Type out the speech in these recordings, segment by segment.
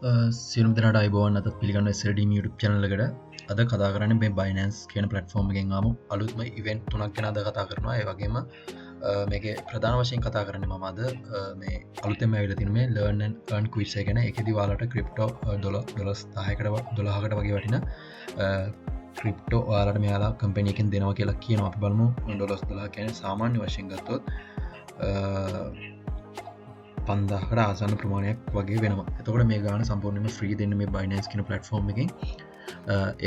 සියලුම දෙනාට අයිබෝවන් අදත් පිළිගන්න SLDEEM YouTube channel එකට. අද කතා කරන්නේ මේ Binance කියන platform එකෙන් ආපු අලුත්ම event තුනක් ගැන අද කතා කරනවා. ඒ වගේම මේකේ ප්‍රධාන වශයෙන් කතා කරන්නේ මම අද මේ අලුතෙන්ම ඇවිල්ලා තියෙන මේ learn and earn quiz එක ගැන. ඒකෙදි ඔයාලට crypto ඩොලර්ස් 12කට වගේ වටින ක්‍රිප්ටෝ ඔයාලට මෙයාලා කම්පැනි එකෙන් දෙනවා කියලා කියනවා. අපි බලමු ඩොලර්ස් 12 කියන්නේ සාමාන්‍ය වශයෙන් ගත්තොත් 5000කට ආසන්න ප්‍රමාණයක් වගේ වෙනවා. එතකොට මේ ගාන සම්පූර්ණයෙන්ම ෆ්‍රී දෙන්න මේ Binance කියන platform එකෙන්.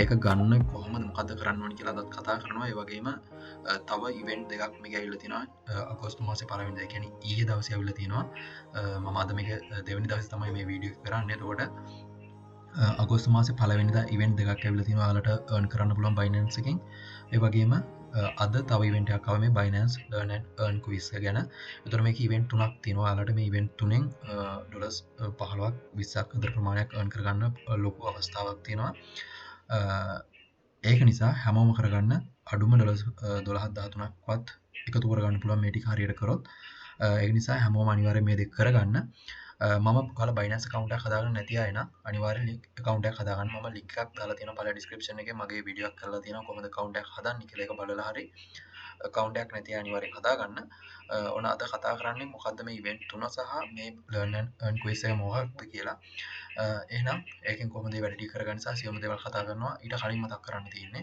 ඒක ගන්න කොහොමද මොකද කරන්න ඕනේ කියලා අදත් කතා කරනවා. ඒ වගේම තව event දෙකක් මේක ඇවිල්ලා තිනවා. අගෝස්තු මාසේ පළවෙනි දා කියන්නේ ඊයේ දවසේ ඇවිල්ලා තිනවා. මම අද මේක දෙවෙනි දවසේ තමයි මේ වීඩියෝ එක කරන්නේ. එතකොට අගෝස්තු මාසේ පළවෙනිදා event දෙකක් ඇවිල්ලා තිනවා. ඔයාලට earn කරන්න පුළුවන් Binance එකෙන්. ඒ වගේම අද තව event එකක් ආවා මේ Binance Learn and Earn quiz එක ගැන. එතකොට මේක event තුනක් තියෙනවා. ඔයාලට මේ event තුනෙන් ඩොලර්ස් 15ක් 20ක් අතර ප්‍රමාණයක් earn කරගන්න ලොකු අවස්ථාවක් තියෙනවා. ඒක නිසා හැමෝම කරගන්න අඩුම ඩොලර්ස් 12,013ක්වත් එකතු කරගන්න පුළුවන් මේ ටික හරියට කරොත්. ඒක නිසා හැමෝම අනිවාර්යයෙන් මේ දෙක කරගන්න. මම කාල Binance account එකක් හදාගන්න නැති අය නම් අනිවාර්යෙන් account එකක් හදාගන්න. මම link එකක් දාලා තියෙනවා පළවෙනි description එකේ. මගේ වීඩියෝ එකක් කරලා තියෙනවා කොහොමද account එකක් හදන්නේ කියලා. ඒක බලලා හරි account එකක් නැති අය අනිවාර්යෙන් හදාගන්න. ඕන අද කතා කරන්නේ මොකද්ද මේ event තුන සහ මේ learn and earn quiz එක මොකක්ද කියලා. එහෙනම් ඒකෙන් කොහොමද මේ වැඩ ටික කරගන්න සහ සියලුම දේවල් කතා කරනවා. ඊට කලින් මතක් කරන්න තියෙන්නේ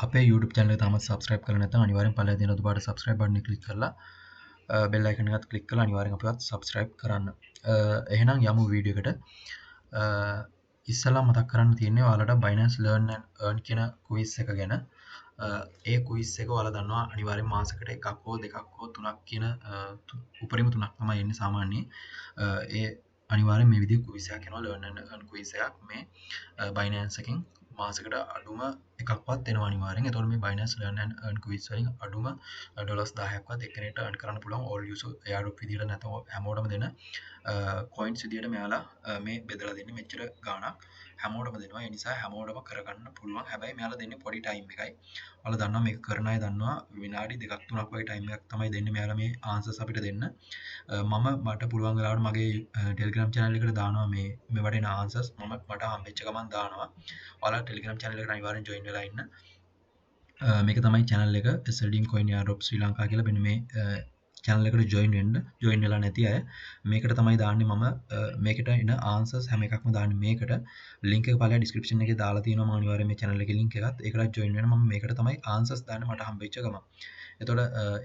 අපේ YouTube channel එක තාමත් subscribe කරලා නැත්නම් අනිවාර්යෙන් පල්ලෙහා තියෙන දුපාට subscribe button එක click කරලා bell icon එකත් click කරලා අනිවාර්යෙන් අපිවත් subscribe කරන්න. එහෙනම් යමු වීඩියෝ එකට. ඉස්සලා මතක් කරන්න තියෙන්නේ ඔයාලට Binance Learn and Earn කියන quiz එක ගැන. ඒ quiz එක ඔයාලා දන්නවා අනිවාර්යෙන් මාසෙකට එකක් හෝ දෙකක් හෝ තුනක් කියන උපරිම තුනක් තමයි එන්නේ සාමාන්‍යයෙන්. ඒ අනිවාර්යෙන් මේ විදිහේ quiz එකක් එනවා Learn and Earn quiz එකක් මේ Binance එකෙන් මාසෙකට අඩුම එකක්වත් එනවා අනිවාර්යෙන්. එතකොට මේ Binance Learn and Earn quiz වලින් අඩුම ඩොලර්ස් 10ක්වත් එක්කෙනෙක්ට earn කරන්න පුළුවන් all use airdrop විදියට නැත්නම් හැමෝටම දෙන coins විදියට මෙයාලා මේ බෙදලා දෙන්නේ මෙච්චර ගාණක් හැමෝටම දෙනවා. ඒ නිසා හැමෝටම කරගන්න පුළුවන්. හැබැයි මෙයාලා දෙන්නේ පොඩි time එකයි. ඔයාලා දන්නවා මේක කරන අය දන්නවා විනාඩි 2ක් 3ක් වගේ time එකක් තමයි දෙන්නේ මෙයාලා මේ answers අපිට දෙන්න. මට පුළුවන් වෙලාවට මගේ Telegram channel එකට දානවා මේ මේවට එන answers මට හම්බෙච්ච ගමන් දානවා. ඔයාලා Telegram channel එකට අනිවාර්යෙන් join වෙලා ඉන්න. මේක තමයි channel එක SLDEEM coin airdrop ශ්‍රී ලංකා කියලා. මෙන්න මේ channel එකට join වෙලා නැති අය මේකට තමයි දාන්නේ. මම මේකට එන answers හැම එකක්ම දාන්නේ මේකට. link එක පළල description එකේ දාලා තියෙනවා. මම අනිවාර්යෙන් මේ channel එකේ link එකත් ඒකට join වෙන්න. මම මේකට තමයි answers දාන්නේ මට හම්බෙච්ච ගමන්. එතකොට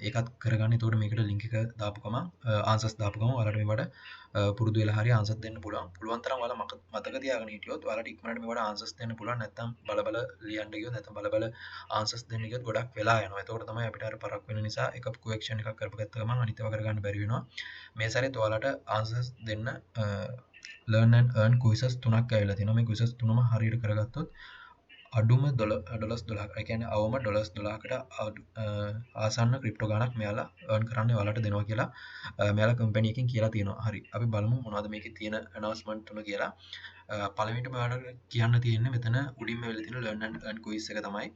ඒකත් කරගන්න. එතකොට මේකට link එක දාපු ගමන් answers දාපු ගමන් ඔයාලට මේවට පුරුදු වෙලා හරි answers දෙන්න පුළුවන්. පුළුවන් තරම් ඔයාලා මතක තියාගෙන හිටියොත් ඔයාලට ඉක්මනට මේවට answers දෙන්න පුළුවන්. නැත්නම් බල ලියන්න ගියොත් නැත්නම් බල answers දෙන්න ගියොත් ගොඩක් වෙලා යනවා. එතකොට තමයි අපිට අර පරක් වෙන නිසා එක question එකක් කරපගත්ත ගමන් අනිත් ඒවා කරගන්න බැරි වෙනවා. මේ සැරේත් ඔයාලට answers දෙන්න learn and earn quizzes තුනක් ඇවිල්ලා තියෙනවා. මේ quizzes තුනම හරියට කරගත්තොත් අඩුම ඩොලර්ස් 12ක් ඒ කියන්නේ අවම ඩොලර්ස් 12කට ආසන්න ක්‍රිප්ටෝ ගාණක් මෙයාලා earn කරන්න ඔයාලට දෙනවා කියලා මෙයාලා කම්පැනි එකෙන් කියලා තියෙනවා. හරි. අපි බලමු මොනවද මේකේ තියෙන announcement තුන කියලා. පළවෙනිට ඔයාලට කියන්න තියෙන්නේ මෙතන උඩින්ම වෙලා තියෙන learn and earn quiz එක තමයි.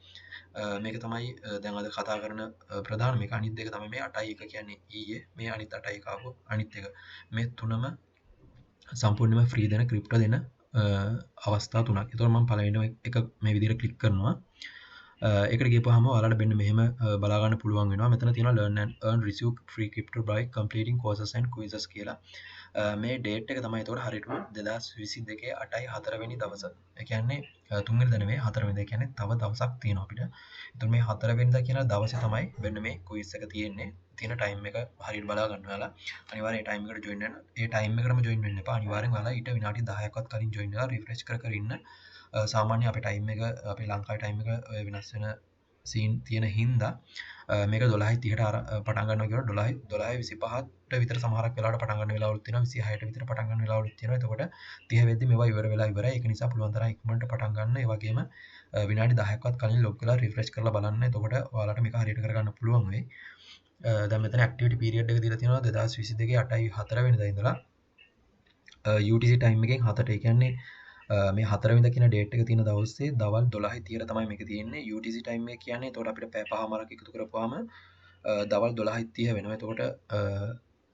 මේක තමයි දැන් අද කතා කරන ප්‍රධාන මේක. අනිත් දෙක තමයි මේ 8.1 කියන්නේ ඊයේ. මේ අනිත් 8.1 ආපු අනිත් එක. මේ තුනම සම්පූර්ණයෙන්ම ෆ්‍රී දෙන ක්‍රිප්ටෝ දෙන අවස්ථා තුනක්. ඒතකොට මම පළවෙනිම එක මේ විදිහට ක්ලික් කරනවා. ඒකට ගියපුවාම ඔයාලට මෙන්න මෙහෙම බලා ගන්න පුළුවන් වෙනවා. මෙතන තියෙනවා learn and earn receive free crypto by completing courses and quizzes කියලා. මේ date එක තමයි ඒතකොට හරියටම 2022 8/4 වෙනි දවස. ඒ කියන්නේ 3 වෙනිදා නෙවෙයි 4 වෙනිදා කියන්නේ තව දවසක් තියෙනවා අපිට. ඒතකොට මේ 4 වෙනිදා කියන දවසේ තමයි වෙන්න මේ quiz එක තියෙන්නේ. තියෙන time එක හරියට බලා ගන්න ඔයාලා. අනිවාර්යෙන් ඒ time එකට join වෙන්න. ඒ time එකටම join වෙන්න එපා. අනිවාර්යෙන් ඔයාලා ඊට විනාඩි 10ක්වත් කලින් join වෙලා refresh කර ඉන්න. සාමාන්‍ය අපේ time එක අපේ ලංකාවේ time එක වෙනස් වෙන scene තියෙන හින්දා මේක 12:30ට පටන් ගන්නවා කියලා 12:25ට විතර සමහරක් වෙලාවට පටන් ගන්න වෙලාවලුත් තියෙනවා 26ට විතර පටන් ගන්න වෙලාවලුත් තියෙනවා. එතකොට 30 වෙද්දි මේවා ඉවර වෙලා ඉවරයි. ඒක නිසා පුළුවන් තරම් ඉක්මනට පටන් ගන්න. ඒ වගේම විනාඩි 10ක්වත් කලින් log වෙලා refresh කරලා බලන්න. එතකොට ඔයාලට මේක හරියට කරගන්න පුළුවන් වෙයි. දැන් මෙතන activity period එක දීලා තියෙනවා 2022 8/4 වෙනිදා ඉඳලා UTC time එකෙන් 7ට. ඒ කියන්නේ මේ 4 වෙනිදා කියන date එක තියෙන දවසේ දවල් 12:30ට තමයි මේක තියෙන්නේ. UTC time එක කියන්නේ එතකොට අපිට පැය 5මාරක් එකතු කරපුවාම දවල් 12:30 වෙනවා. එතකොට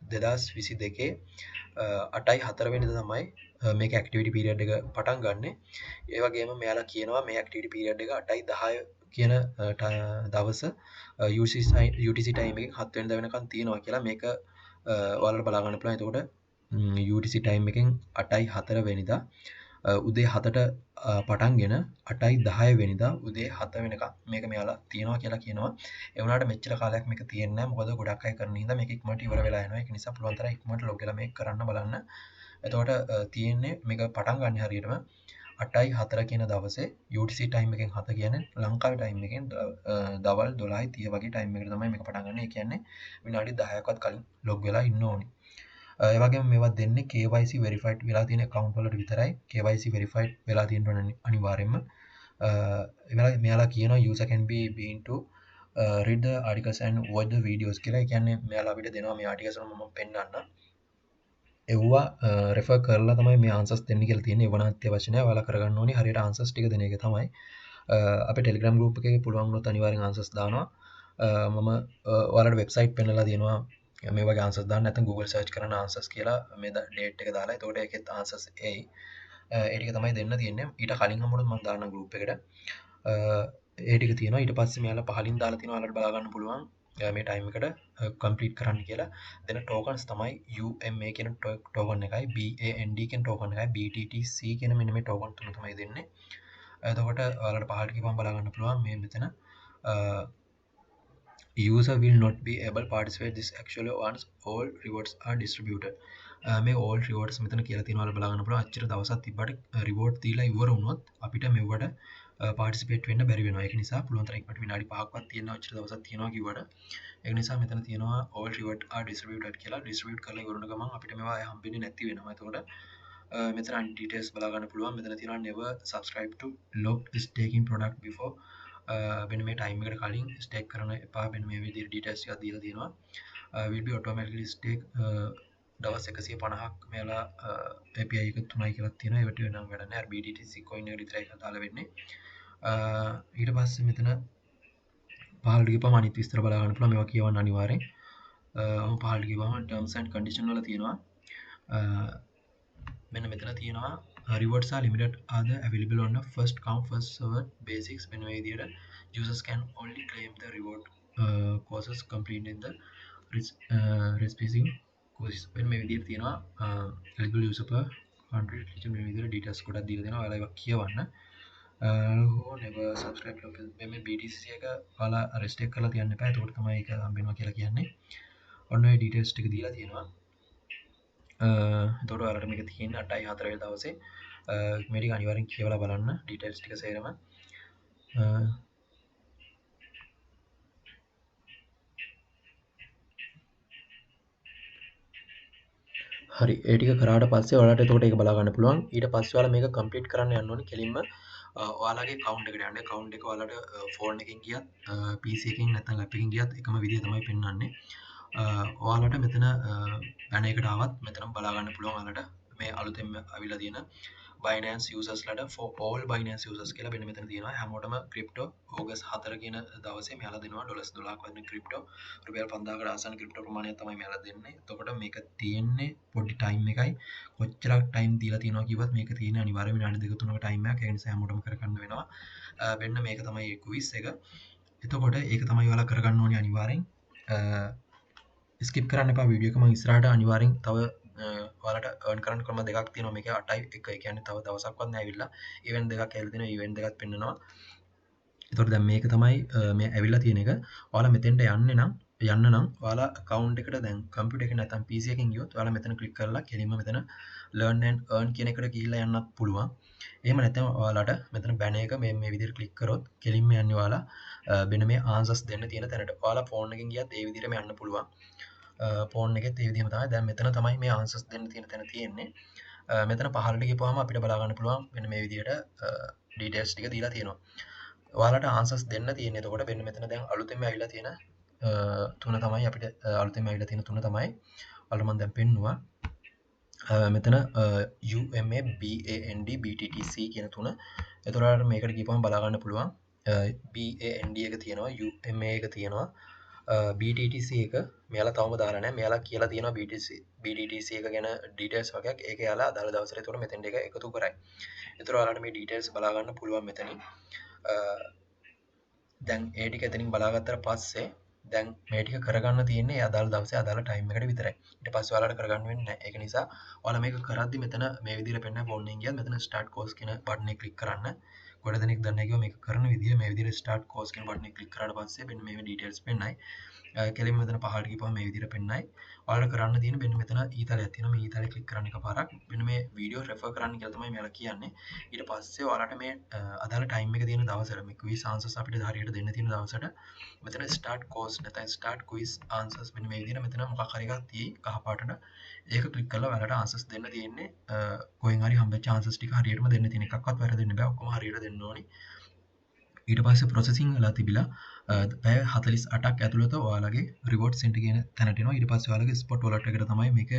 2022 8/4 වෙනිදා තමයි මේක ඇක්ටිවිටි පීරියඩ් එක පටන් ගන්න. ඒ වගේම මෙයාලා කියනවා මේ ඇක්ටිවිටි පීරියඩ් එක 8/10 කියන දවස UTC ටයිම් එකෙන් 7 වෙනිදා වෙනකන් තියෙනවා කියලා මේක ඔයාලට බලා ගන්න පුළුවන්. එතකොට UTC ටයිම් එකෙන් 8/4 වෙනිදා උදේ 7ට පටන්ගෙන 8/10 වෙනිදා උදේ 7 වෙනකම් මේක මෙයාලා තියනවා කියලා කියනවා. ඒ වුණාට මෙච්චර කාලයක් මේක තියෙන්නේ නැහැ. මොකද ගොඩක් අය කරන හින්දා මේක ඉක්මනට ඉවර වෙලා යනවා. ඒක නිසා පුළුවන් තරම් ඉක්මනට ලොග් වෙලා මේක කරන්න බලන්න. එතකොට තියෙන්නේ මේක පටන් ගන්න හරියටම 8/4 කියන දවසේ UTC ටයිම් එකෙන් 7 කියන්නේ ලංකාවේ ටයිම් එකෙන් දවල් 12:30 වගේ ටයිම් එකකට තමයි මේක පටන් ගන්න. ඒ කියන්නේ විනාඩි 10ක්වත් කලින් ලොග් වෙලා ඉන්න ඕනේ. ඒ වගේම මේවා දෙන්නේ KYC verified වෙලා තියෙන account වලට විතරයි. KYC verified වෙලා තියෙන්න ඕනේ අනිවාර්යයෙන්ම. මෙයාලා කියනවා user can be been to read the articles and watch the videos කියලා. ඒ කියන්නේ මෙයාලා අපිට දෙනවා මේ articles වල මම පෙන්නන්න. එව්වා රෙෆර් කරලා තමයි මේ ආන්සර්ස් දෙන්න කියලා තියෙන්නේ. ඒව නම් අත්‍යවශ්‍ය නැහැ. ඔයාලා කරගන්න ඕනේ හරියට ආන්සර්ස් ටික දෙන එක තමයි. අපේ Telegram group එකේ පුළුවන් වුණොත් අනිවාර්යෙන් ආන්සර්ස් දානවා. මම ඔයාලට වෙබ්සයිට් පෙන්නලා දෙනවා. මේ වගේ ආන්සර්ස් දාන්න නැත්නම් Google search කරන ආන්සර්ස් කියලා මේ ඩේට් එක දාලා එතකොට ඒකෙත් ආන්සර්ස් එයි. ඒ ටික තමයි දෙන්න තියෙන්නේ. ඊට කලින් හම්බුනොත් මම දාන්න group එකට. ඒ ටික තියෙනවා. ඊට පස්සේ මෙයාලා පහලින් දාලා තියෙනවා. ඔයාලට බලා ගන්න පුළුවන්. මේ ටයිම් එකට කම්ප්ලීට් කරන්න කියලා දෙන ටෝකන්ස් තමයි UMA කියන ටෝකන් එකයි BAND කියන ටෝකන් එකයි BTTC කියන මෙන්න මේ ටෝකන් තුන තමයි දෙන්නේ. එතකොට ඔයාලට පහලට ගිහම බලා ගන්න පුළුවන් මේ මෙතන user will not be able participate this actually once all rewards are distributed. මේ all rewards මෙතන කියලා තියෙනවා ඔයාලා බලා ගන්න පුළුවන්. අච්චර දවසක් තිබ්බට reward දීලා ඉවර වුණොත් අපිට මෙවට පාටිසිපේට් වෙන්න බැරි වෙනවා. ඒක නිසා පුළුවන් තරම් ඉක්මනට විනාඩි 5ක්වත් තියෙනවා අච්චර දවසක් තියෙනවා කිව්වට. ඒක නිසා මෙතන තියෙනවා all reward are distributed කියලා. distribute කරලා ඉවරන ගමන් අපිට මේවා හම්බෙන්නේ නැති වෙනවා. එතකොට මෙතන අනිත් details බලා ගන්න පුළුවන්. මෙතන තියෙනවා never subscribe to locked staking product before මෙන්න මේ ටයිම් එකට කලින් ස්ටේක් කරන්න එපා. මෙන්න මේ විදිහට details ටිකක් දීලා තියෙනවා. will be automatically stake දවස් 150ක් මෙයාලා API එක 3යි කියලා තියෙනවා. ඒවට වෙනම් වැඩ නැහැ. BTC coin එකට විතරයි දාලා වෙන්නේ. ඊට පස්සේ මෙතන පහළට ගිහපම අනිත් විස්තර බලා ගන්න පුළුවන්. මේවා කියවන්න අනිවාර්යෙන්. පහළට ගිහම terms and condition වල තියෙනවා. මෙන්න මෙතන තියෙනවා rewards are limited are the available on a first come first served basics. මෙන්න මේ විදිහට users can only claim the reward courses completed in the respective courses. මෙන්න මේ විදිහට තියෙනවා eligible user per country මේ විදිහට details ගොඩක් දීලා දෙනවා. ඔයාලා ඒවා කියවන්න. never subscribe මේ BTC එක ඔයාලා restrict කරලා තියන්න එපා. එතකොට තමයි ඒක හම්බෙනවා කියලා කියන්නේ. ඔන්න ඔය details ටික දීලා තියෙනවා. එතකොට ඔයාලට මේක තියෙන්නේ 8/4 වෙනි දවසේ. මේ ටික අනිවාර්යෙන් කියවලා බලන්න details ටික සේරම. හරි ඒ ටික කරාට පස්සේ ඔයාලට එතකොට ඒක බලා ගන්න පුළුවන්. ඊට පස්සේ ඔයාලා මේක කම්ප්ලීට් කරන්න යන්න ඕනේ. කෙලින්ම ඔයාලගේ account එකට යන්න. account එක ඔයාලට phone එකකින් ගියත් PC එකකින් නැත්නම් laptop එකකින් ගියත් එකම විදිය තමයි පෙන්වන්නේ. ඔයාලට මෙතන පැන එකට ආවත් මෙතන බලා ගන්න පුළුවන් ඔයාලට මේ අලුතෙන් අවිලා තියෙන Binance users ලට for all Binance users කියලා මෙන්න මෙතන තියෙනවා. හැමෝටම crypto ඕගස්ට් 4 කියන දවසේ මෙයාලා දෙනවා ඩොලර්ස් 12ක් වදින crypto රුපියල් 5000කට ආසන්න crypto ප්‍රමාණයක් තමයි මෙයාලා දෙන්නේ. එතකොට මේක තියෙන්නේ පොඩි time එකයි. කොච්චරක් time දීලා තියෙනවා කිව්වත් මේක තියෙන්නේ අනිවාර්යයෙන් විනාඩි 2-3ක time එකක්. ඒ නිසා හැමෝටම කරගන්න වෙනවා. වෙන්න මේක තමයි quiz එක. එතකොට ඒක තමයි ඔයාලා කරගන්න ඕනේ අනිවාර්යෙන්. ස්කිප් කරන්න එපා වීඩියෝ එක. මම ඉස්සරහට අනිවාර්යෙන් තව ඔයාලට earn කරන්න ක්‍රම දෙකක් තියෙනවා. මේක 8යි 1 ඒ කියන්නේ තව දවසක්වත් නැහැ ඇවිල්ලා. event දෙකක් ඇවිල්ලා තියෙනවා. event දෙකක් පෙන්නනවා. එතකොට දැන් මේක තමයි මේ ඇවිල්ලා තියෙන එක. ඔයාලා මෙතෙන්ට යන්න නම් ඔයාලා account එකට දැන් computer එකේ නැත්නම් PC එකකින් ගියොත් ඔයාලා මෙතන click කරලා කෙලින්ම මෙතන learn and earn කියන එකට ගිහිල්ලා යන්නත් පුළුවන්. එහෙම නැත්නම් ඔයාලට මෙතන banner එක මේ විදිහට click කරොත් කෙලින්ම යන්නේ ඔයාලා මෙන්න මේ answers දෙන්න තියෙන තැනට. ඔයාලා phone එකකින් ගියත් ඒ විදිහටම යන්න පුළුවන්. ෆෝන් එකෙත් ඒ විදිහම තමයි. දැන් මෙතන තමයි මේ ආන්සර්ස් දෙන්න තියෙන තැන තියෙන්නේ. මෙතන පහළට ගිහපුවාම අපිට බලා ගන්න පුළුවන් මෙන්න මේ විදිහට ඩීටේල්ස් ටික දීලා තියෙනවා. ඔයාලට ආන්සර්ස් දෙන්න තියෙන්නේ. එතකොට මෙන්න මෙතන දැන් අලුතෙන්ම ඇවිල්ලා තියෙන තුන තමයි අපිට අලුතෙන්ම ඇවිල්ලා තියෙන තුන තමයි ඔයාලට මම දැන් පෙන්නුවා. මෙතන UMA BAND BTTC කියන තුන. එතකොට මේකට ගිහපුවාම බලා ගන්න පුළුවන්. BAND එක තියෙනවා, UMA එක තියෙනවා. BTTC එක මෙයාලා තවම දාලා නැහැ. මෙයාලා කියලා තියෙනවා BTTC එක ගැන ඩීටේල්ස් වගේක්. ඒක යාලා අදාළ දවසට ඒතකොට මෙතෙන්ට එක එකතු කරයි. ඒතර ඔයාලට මේ ඩීටේල්ස් බලා ගන්න පුළුවන් මෙතනින්. දැන් ඒ ටික එතනින් බලාගත්තට පස්සේ දැන් මේ ටික කරගන්න තියෙන්නේ අදාළ දවසේ අදාළ ටයිම් එකට විතරයි. ඊට පස්සේ ඔයාලට කරගන්න වෙන්නේ නැහැ. ඒක නිසා ඔයාලා මේක කරද්දි මෙතන මේ විදිහට පෙන්නන ෆෝන් එකෙන් ගියත් මෙතන ස්ටාර්ට් කෝස් කියන බටන් එක ක්ලික් කරන්න. ගොඩ දෙනෙක් දන්නේ නැහැ මේක කරන විදිය මේ විදිහට ස්ටාර්ට් කෝස් කියන බටන් එක ක්ලික් කරාට පස්සේ මෙන්න මේ ඩීටේල්ස් පෙන්නයි. කෙලින්ම මෙතන පහළට ගිහපුවම මේ විදිහට පෙන්නයි. ඔයාලට කරන්න තියෙන්නේ මෙන්න මෙතන ඊතලයක් තියෙනවා. මේ ඊතලේ ක්ලික් කරන්න එකපාරක්. මෙන්න මේ වීඩියෝ රෙෆර් කරන්න කියලා තමයි මෙයාලා කියන්නේ. ඊට පස්සේ ඔයාලට මේ අදාළ ටයිම් එක තියෙන දවසට මේ ක්විස් ආන්සර්ස් අපිට හරියට දෙන්න තියෙන දවසට මෙතන ස්ටාර්ට් කෝස් නැත්නම් ස්ටාර්ට් ක්විස් ආන්සර්ස් මෙන්න මේ විදිහට මෙතන මොකක් හරි එකක් තියෙයි කහ පාටට. ඒක ක්ලික් කරලා ඔයාලට ආන්සර්ස් දෙන්න තියෙන්නේ. කොහෙන් හරි හම්බෙච්ච ආන්සර්ස් ටික හරියටම දෙන්න තියෙන එකක්වත් වැරදෙන්න බෑ. ඔක්කොම හරියට දෙන්න ඕනි. ඊට පස්සේ ප්‍රොසෙසිං වෙලා තිබිලා පැය 48ක් ඇතුළත ඔයාලගේ රිවෝඩ් සෙන්ටර් කියන තැනට එනවා. ඊට පස්සේ ඔයාලගේ ස්පොට් වොලට් එකට තමයි මේක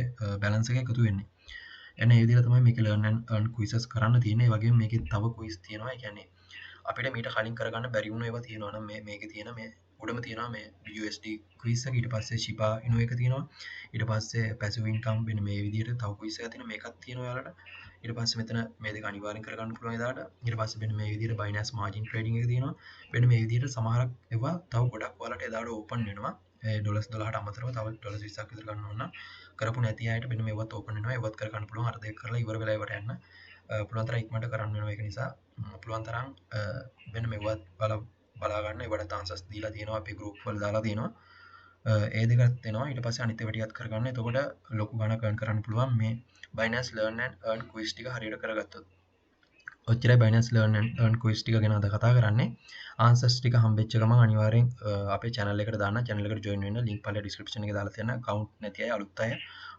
බැලන්ස් එක එකතු වෙන්නේ. එන්න ඒ විදිහට තමයි මේක ලර්න් ඇන්ඩ් අර්න් ක්විසස් කරන්න තියෙන්නේ. ඒ වගේම මේකේ තව ක්විස් තියෙනවා. ඒ කියන්නේ අපිට මීට කලින් කරගන්න බැරි වුණු ඒවා තියෙනවා නම් මේකේ තියෙන මේ උඩම තියෙනවා මේ USD ක්විස් එක. ඊට පස්සේ Shiba Inu එක තියෙනවා. ඊට පස්සේ passive income වෙන මේ විදිහට තව ක්විස් එකක් තියෙනවා. මේකක් තියෙනවා ඔයාලට. ඊට පස්සේ මෙතන මේ දෙක අනිවාර්යෙන් කරගන්න පුළුවන් එදාට. ඊට පස්සේ මෙන්න මේ විදිහට Binance margin trading එක තියෙනවා. මෙන්න මේ විදිහට සමහරක් ඒවා තව ගොඩක් ඔයාලට එදාට ඕපන් වෙනවා. ඩොලර්ස් 12ට අමතරව තව ඩොලර්ස් 20ක් විතර ගන්න ඕන නම් කරපු නැති අයට මෙන්න මේවත් ඕපන් වෙනවා. ඒවත් කරගන්න පුළුවන්. අර දෙක කරලා ඉවර වෙලා ඒවට යන්න පුළුවන් තරම් ඉක්මනට කරන්න වෙනවා. ඒක නිසා පුළුවන් තරම් මෙන්න මේවත් බලා ගන්න. ඒවට ආන්සර්ස් දීලා තියෙනවා. අපේ ගෲප් වල දාලා තියෙනවා. ඒ දෙකත් එනවා. ඊට පස්සේ අනිත් ඒවා ටිකත් කරගන්න. එතකොට ලොකු ගණනක් earn කරන්න පුළුවන් මේ Binance Learn and Earn quiz ටික හරියට කරගත්තොත්. ඔච්චරයි Binance Learn and Earn quiz ටික ගැන අද කතා කරන්නේ. ආන්සර්ස් ටික හම්බෙච්ච ගමන් අනිවාර්යෙන් අපේ channel එකට දාන්න. channel එකට join වෙන්න link පල්ලේ description එකේ දාලා තියෙනවා. account නැති අය අලුත් අය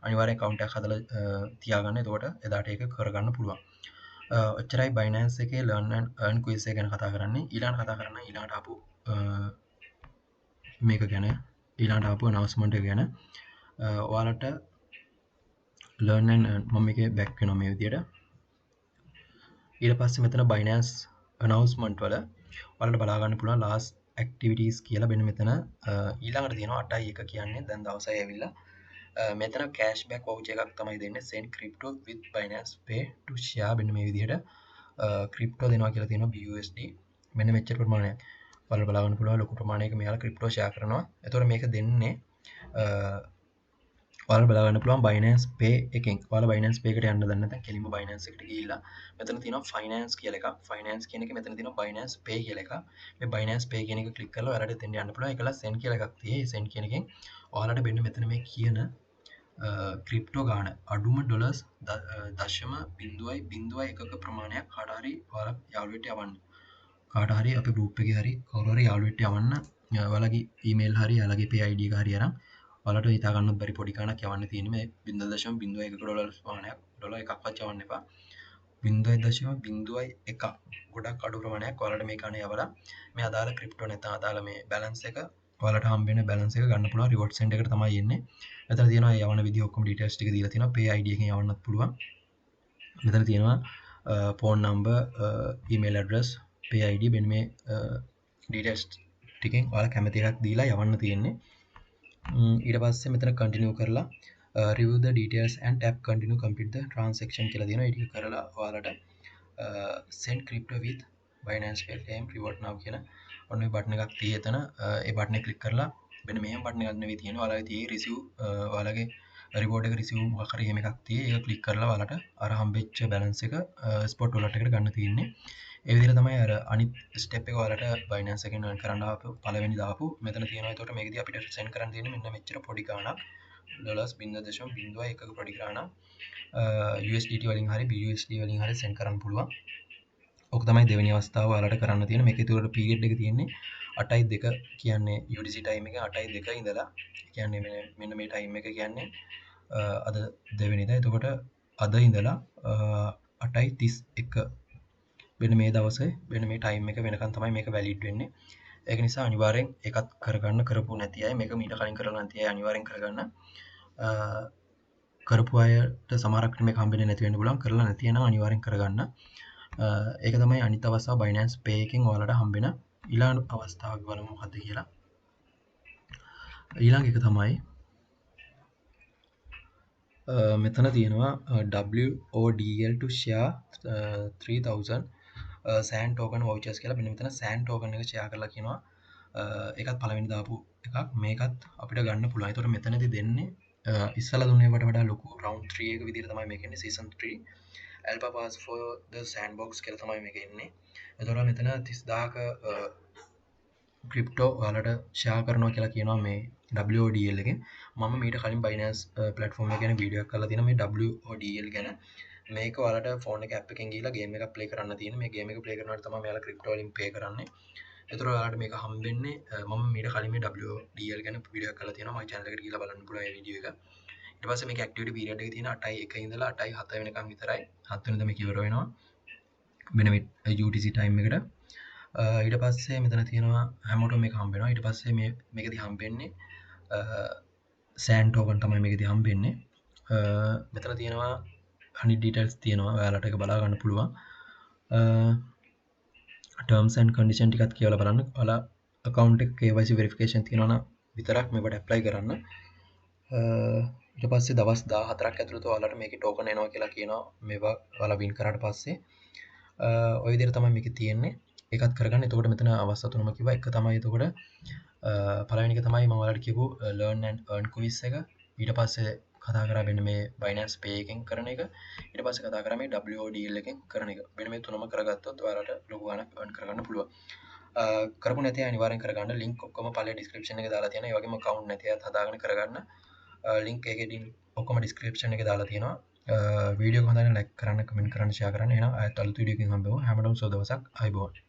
අනිවාර්යෙන් account එකක් හදලා තියාගන්න. එතකොට එදාට ඒක කරගන්න පුළුවන්. ඔච්චරයි Binance එකේ Learn and Earn quiz එක ගැන කතා කරන්නේ. ඊළඟට කතා කරන්නේ ඊළඟට ආපු මේක ගැන ඊළඟට ආපු announcement එක ගැන. ඔයාලට learn and earn මම මේකේ back වෙනවා මේ විදියට. ඊට පස්සේ මෙතන Binance announcement වල ඔයාලට බලා ගන්න පුළුවන් last activities කියලා මෙන්න මෙතන ඊළඟට තියෙනවා 8.1 කියන්නේ දැන් දවසයි ඇවිල්ලා. මෙතන cashback voucher එකක් තමයි දෙන්නේ send crypto with Binance pay to share මෙන්න මේ විදියට crypto දෙනවා කියලා තියෙනවා BUSD. මෙන්න මෙච්චර ප්‍රමාණයක්. ඔයාලට බලා ගන්න පුළුවන් ලොකු ප්‍රමාණයක මෙයාලා crypto share කරනවා. එතකොට මේක දෙන්නේ ඔයාලට බලා ගන්න පුළුවන් Binance Pay එකෙන්. ඔයාලා Binance Pay එකට යන්න දන්නේ නැත්නම් කෙලින්ම Binance එකට ගිහිල්ලා මෙතන තියෙනවා finance කියලා එකක්. finance කියන එකේ මෙතන තියෙනවා Binance Pay කියලා එකක්. මේ Binance Pay කියන එක ක්ලික් කරලා ඔයාලට එතෙන් යන්න පුළුවන්. ඒකලා send කියලා එකක් තියෙයි. send කියන එකෙන් ඔයාලට මෙන්න මෙතන මේ කියන ක්‍රිප්ටෝ ගාන අඩුම ඩොලර්ස් 0.01ක ප්‍රමාණයක් කාට හරි ඔයාලා යාළුවෙට යවන්න. කාට හරි අපේ group එකේ හරි කවුරු හරි යාළුවෙට යවන්න. ඔයාලගේ email හරි යාළුවගේ pay ID එක හරි අරන් ඔයාලට හිතා ගන්නත් බැරි පොඩි ගාණක් යවන්න තියෙන්නේ මේ 0.01 ඩොලර් ප්‍රමාණයක්. ඩොලර් එකක්වත් යවන්න එපා. 0.01 ගොඩක් අඩු ප්‍රමාණයක් ඔයාලට මේ ගාණ යවලා මේ අදාළ ක්‍රිප්ටෝ නැත්නම් අදාළ මේ බැලන්ස් එක ඔයාලට හම්බ වෙන බැලන්ස් එක ගන්න පුළුවන්. රිවෝඩ් සෙන්ටර් එකට තමයි එන්නේ. මෙතන තියෙනවා යවන විදිහ ඔක්කොම ඩීටේල්ස් ටික දීලා තියෙනවා. pay ID එකෙන් යවන්නත් පුළුවන්. මෙතන තියෙනවා phone number, email address, pay ID මෙන්න මේ ඩීටේල්ස් ටිකෙන් ඔයාලා කැමති එකක් දීලා යවන්න තියෙන්නේ. ඊට පස්සේ මෙතන continue කරලා review the details and tap continue complete the transaction කියලා දෙනවා. ඒ ටික කරලා ඔයාලට send crypto with Binance Pay reward now කියන ඔන්න ඔය බටන් එකක් තියෙයි එතන. ඒ බටන් එක ක්ලික් කරලා මෙන්න මෙහෙම බටන් එකක් නෙවෙයි තියෙන්නේ. ඔයාලගේ තියෙයි receive ඔයාලගේ reward එක receive මොකක් හරි එහෙම එකක් තියෙයි. ඒක ක්ලික් කරලා ඔයාලට අර හම්බෙච්ච balance එක spot wallet එකට ගන්න තියෙන්නේ. ඒ විදිහට තමයි අර අනිත් ස්ටෙප් එක ඔයාලට Binance එකෙන් earn කරන්න ආපු පළවෙනි දාපු මෙතන තියෙනවා. ඒකට මේකදී අපිට send කරන්න තියෙන්නේ මෙන්න මෙච්චර පොඩි ගාණක් ඩොලර්ස් 0.01ක පොඩි ගාණක් USDT වලින් හරි BUSD වලින් හරි send කරන්න පුළුවන්. ඔක තමයි දෙවෙනි අවස්ථාව ඔයාලට කරන්න තියෙන්නේ. මේකේ ඒකට පීරියඩ් එක තියෙන්නේ 8.2 කියන්නේ UTC time එක 8.2 ඉඳලා කියන්නේ මෙන්න මේ time එක කියන්නේ අද දෙවෙනිදා. එතකොට අද ඉඳලා 8.31 වෙන මේ දවසේ වෙන මේ ටයිම් එක වෙනකන් තමයි මේක වැලිඩ් වෙන්නේ. ඒක නිසා අනිවාර්යෙන් ඒකත් කරගන්න. කරපු නැති අය මේක මීට කලින් කරලා නැති අය අනිවාර්යෙන් කරගන්න. කරපු අයට සමහරක් මේක හම්බෙන්නේ නැති වෙන්න පුළුවන්. කරලා නැති අය නම් අනිවාර්යෙන් කරගන්න. ඒක තමයි අනිත් අවස්ථාව Binance Pay එකෙන් ඔයාලට හම්බෙන ඊළඟ අවස්ථාව බලමු මොකද්ද කියලා. ඊළඟ එක තමයි මෙතන තියෙනවා wodl to share 3000 සෑන් ටෝකන් වෝචර්ස් කියලා. මෙන්න මෙතන සෑන් ටෝකන් එක ෂෙයා කරලා කියනවා. ඒකත් පළවෙනි දාපු එකක්. මේකත් අපිට ගන්න පුළුවන්. ඒතකොට මෙතනදී දෙන්නේ ඉස්සලා දුන්නේකට වඩා ලොකු රවුන්ඩ් 3 එක විදිහට තමයි මේක එන්නේ. Season 3 alpha pass for the sandbox කියලා තමයි මේක එන්නේ. එතකොට මෙතන 30000ක ක්‍රිප්ටෝ ඔයාලට ෂෙයා කරනවා කියලා කියනවා මේ WODL එකෙන්. මම මීට කලින් Binance platform එක ගැන වීඩියෝ එකක් කරලා තියෙනවා මේ WODL ගැන. මේක ඔයාලට ෆෝන් එක app එකෙන් ගිහලා game එකක් play කරන්න තියෙන. මේ game එක play කරනකොට තමයි ඔයාලා ක්‍රිප්ටෝ වලින් pay කරන්නේ. එතකොට ඔයාලට මේක හම්බෙන්නේ මම මීට කලින් මේ WODL ගැන වීඩියෝ එකක් කරලා තියෙනවා. මගේ channel එකට ගිහලා බලන්න පුළුවන් ඒ වීඩියෝ එක. ඊට පස්සේ මේක activity period එක තියෙන 8:01 ඉඳලා 8:07 වෙනකම් විතරයි. 7 වෙනිදා මේක ඉවර වෙනවා. benefit UTC time එකට. ඊට පස්සේ මෙතන තියෙනවා හැමෝටම මේක හම්බ වෙනවා. ඊට පස්සේ මේකදී හම්බෙන්නේ සෑන් ටෝකන් තමයි මේකදී හම්බෙන්නේ. මෙතන තියෙනවා අනිත් ඩීටේල්ස් තියෙනවා. ඔයාලට ඒක බලා ගන්න පුළුවන්. terms and condition ටිකත් කියවලා බලන්න. ඔයාලා account එක KYC verification තියෙනවා නම් විතරක් මේකට apply කරන්න. ඊට පස්සේ දවස් 14ක් ඇතුළත ඔයාලට මේකේ ටෝකන් එනවා කියලා කියනවා. මේවා ඔයාලා win කරාට පස්සේ ඔය විදිහට තමයි මේක තියෙන්නේ. ඒකත් කරගන්න. එතකොට මෙතන අවස්ථා තුනම කිව්වා. එක තමයි එතකොට පළවෙනි එක තමයි මම ඔයාලට කියපු learn and earn quiz එක. ඊට පස්සේ කතා කරා මෙන්න මේ Binance Pay එකෙන් කරන එක. ඊට පස්සේ කතා කරා මේ WODL එකෙන් කරන එක. මෙන්න මේ තුනම කරගත්තොත් ඔයාලට ලොකු ගාණක් earn කරගන්න පුළුවන්. කරපු නැති අය අනිවාර්යෙන් කරගන්න. link ඔක්කොම පළේ description එකේ දාලා තියෙනවා. ඒ වගේම account නැති අයත් හදාගෙන කරගන්න. link එකේදී ඔක්කොම description එකේ දාලා තියෙනවා. වීඩියෝ එක හොඳ නම් like කරන්න, comment කරන්න, share කරන්න. එහෙනම් ආයෙත් අලුත් වීඩියෝ එකකින් හම්බෙමු. හැමෝටම සුබ දවසක්. ආයුබෝවන්.